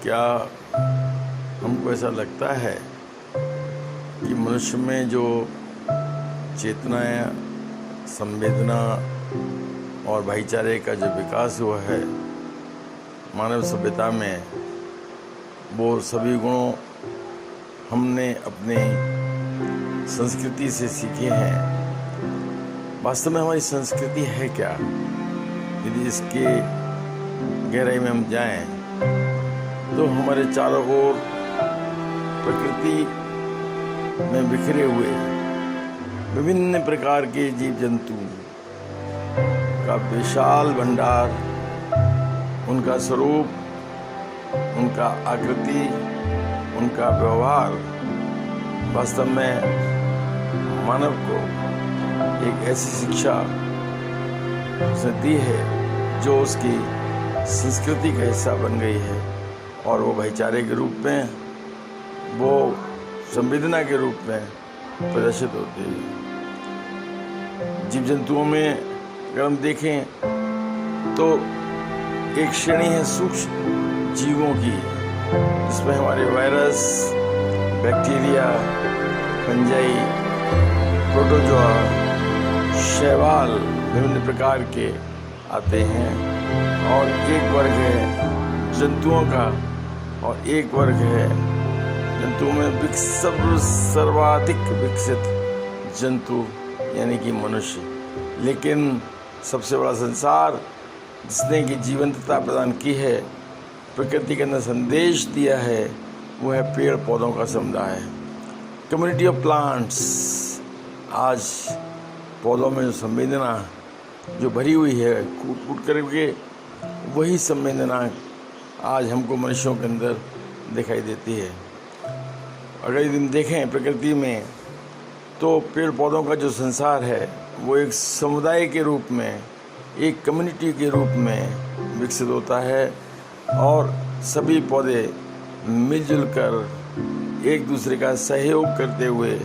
क्या हमको ऐसा लगता है कि मनुष्य में जो चेतना, संवेदना और भाईचारे का जो विकास हुआ है मानव सभ्यता में, वो सभी गुणों हमने अपनी संस्कृति से सीखे हैं। वास्तव में हमारी संस्कृति है क्या? यदि इसके गहराई में हम जाएं तो हमारे चारों ओर प्रकृति में बिखरे हुए विभिन्न प्रकार के जीव जंतु का विशाल भंडार, उनका स्वरूप, उनका आकृति, उनका व्यवहार वास्तव में मानव को एक ऐसी शिक्षा उसने दी है जो उसकी संस्कृति का हिस्सा बन गई है, और वो भाईचारे के रूप में, वो संवेदना के रूप में प्रदर्शित होती है। जीव जंतुओं में अगर हम देखें तो एक श्रेणी है सूक्ष्म जीवों की, जिसमें हमारे वायरस, बैक्टीरिया, फंजाई, प्रोटोजोआ, शैवाल विभिन्न प्रकार के आते हैं, और एक वर्ग है जंतुओं का, और एक वर्ग है जंतुओं में सर्वाधिक विकसित जंतु यानी कि मनुष्य। लेकिन सबसे बड़ा संसार जिसने कि जीवंतता प्रदान की है, प्रकृति के अंदर संदेश दिया है, वो है पेड़ पौधों का समुदाय, कम्युनिटी ऑफ प्लांट्स। आज पौधों में जो संवेदना जो भरी हुई है, कूट कूट करके, वही संवेदना आज हमको मनुष्यों के अंदर दिखाई देती है। अगर यदि हम देखें प्रकृति में, तो पेड़ पौधों का जो संसार है वो एक समुदाय के रूप में, एक कम्युनिटी के रूप में विकसित होता है, और सभी पौधे मिलजुल कर एक दूसरे का सहयोग करते हुए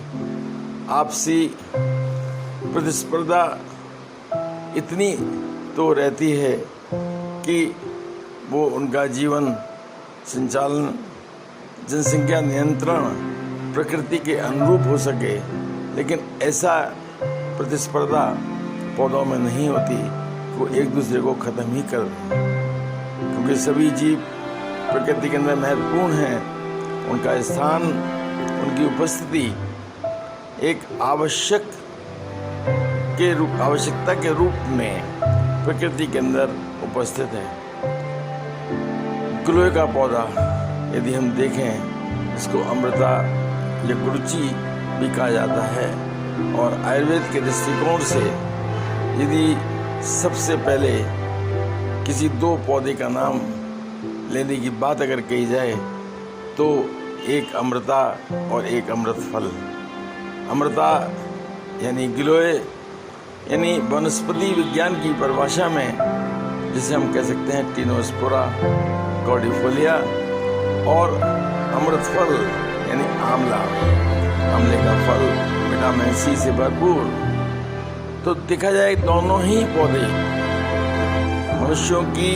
आपसी प्रतिस्पर्धा इतनी तो रहती है कि वो उनका जीवन संचालन, जनसंख्या नियंत्रण प्रकृति के अनुरूप हो सके। लेकिन ऐसा प्रतिस्पर्धा पौधों में नहीं होती, वो एक दूसरे को ख़त्म ही कर दें, क्योंकि सभी जीव प्रकृति के अंदर महत्वपूर्ण हैं। उनका स्थान, उनकी उपस्थिति एक आवश्यकता के रूप में प्रकृति के अंदर उपस्थित है। गिलोय का पौधा यदि हम देखें, इसको अमृता या गुरुची भी कहा जाता है, और आयुर्वेद के दृष्टिकोण से यदि सबसे पहले किसी दो पौधे का नाम लेने की बात अगर कही जाए तो एक अमृता और एक अमृत फल। अमृता यानी गिलोय, यानी वनस्पति विज्ञान की परिभाषा में जिसे हम कह सकते हैं टिनोस्पोरा कॉर्डिफोलिया, और अमृत फल यानी आंवला, आंवले का फल विटामिन सी से भरपूर। तो देखा जाए दोनों ही पौधे मनुष्यों की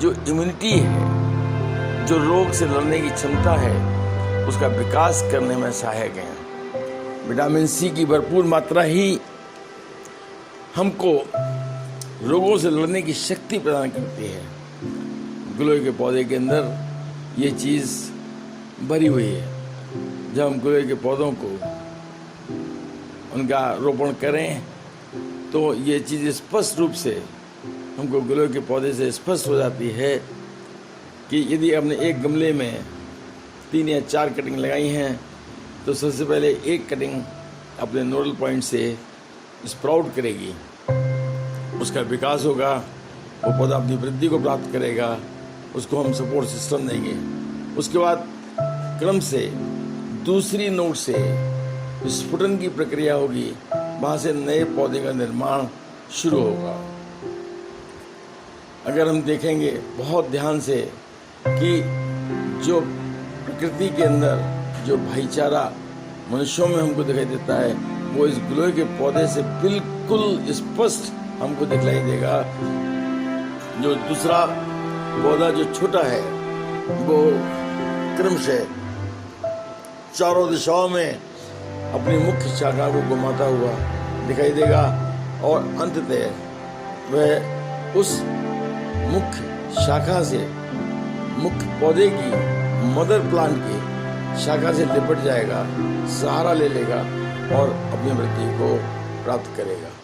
जो इम्यूनिटी है, जो रोग से लड़ने की क्षमता है, उसका विकास करने में सहायक हैं। विटामिन सी की भरपूर मात्रा ही हमको रोगों से लड़ने की शक्ति प्रदान करती है। गिलोय के पौधे के अंदर ये चीज़ भरी हुई है। जब हम गिलोय के पौधों को उनका रोपण करें तो ये चीज़ स्पष्ट रूप से हमको गिलोय के पौधे से स्पष्ट हो जाती है कि यदि हमने एक गमले में 3 या 4 कटिंग लगाई हैं, तो सबसे पहले एक कटिंग अपने नोडल पॉइंट से स्प्राउट करेगी, उसका विकास होगा, वो पौधा अपनी वृद्धि को प्राप्त करेगा, उसको हम सपोर्ट सिस्टम देंगे। उसके बाद क्रम से दूसरी नोड से स्फुटन की प्रक्रिया होगी, वहाँ से नए पौधे का निर्माण शुरू होगा। अगर हम देखेंगे बहुत ध्यान से कि जो प्रकृति के अंदर जो भाईचारा मनुष्यों में हमको दिखाई देता है, वो इस गिलोय के पौधे से बिल्कुल स्पष्ट हमको दिखलाई देगा। जो दूसरा पौधा जो छोटा है वो क्रमशः चारों दिशाओं में अपनी मुख्य शाखा को घुमाता हुआ दिखाई देगा और अंततः वह उस मुख्य शाखा से, मुख्य पौधे की, मदर प्लांट की शाखा से लिपट जाएगा, सहारा ले लेगा और अपनी मृत्यु को प्राप्त करेगा।